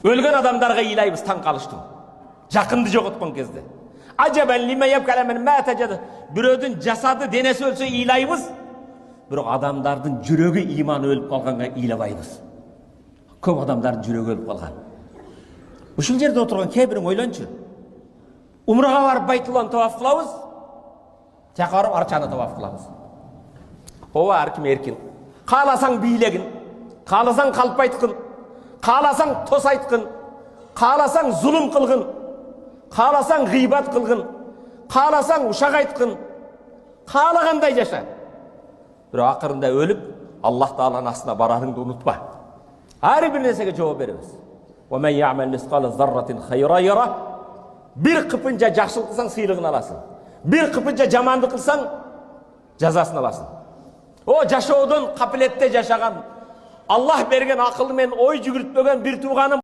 Өлген адамдарға илайбыз таң қалыштың. Жақынды жоғытқан кезде. Ажабан лима ябкала мин ма тажад. Біреудің жасады денесі өлсе илайбыз. Бірақ адамдардың жүрегі иманы өліп қалғанға илабайбыз. Көп адамдардың жүрегі өліп қалған. Ушул жерде отырған кейбірің ойланшы. Умраға барып Байтулланы таваф қылабыз. Чақырып арчаны таваф қыламыз. Ова әркім еркін. Қаласаң билегін, қаласаң қалып айтқын, қаласаң тос айтқын, қаласаң зұлым қылғын, қаласаң ғибат қылғын, қаласаң ушақ айтқын, қалағандай жаша. Бірақ ақырында өліп, Аллах Тааланың астына барарыңды ұмытпа. Әрбір нәрсеге жауап береміз. وَمَنْ يَعْمَلْ مِثْقَالَ ذَرَّةٍ خَيْرًا يَرَهُ. Bir қыпынша жақсылық қылсаң сыйлығын аласың. Bir қыпынша жамандық қылсаң жазасын аласың. О жашаудың қапілетте жашаған, Аллах берген ақылы мен ой жүгіртпеген бір туғаным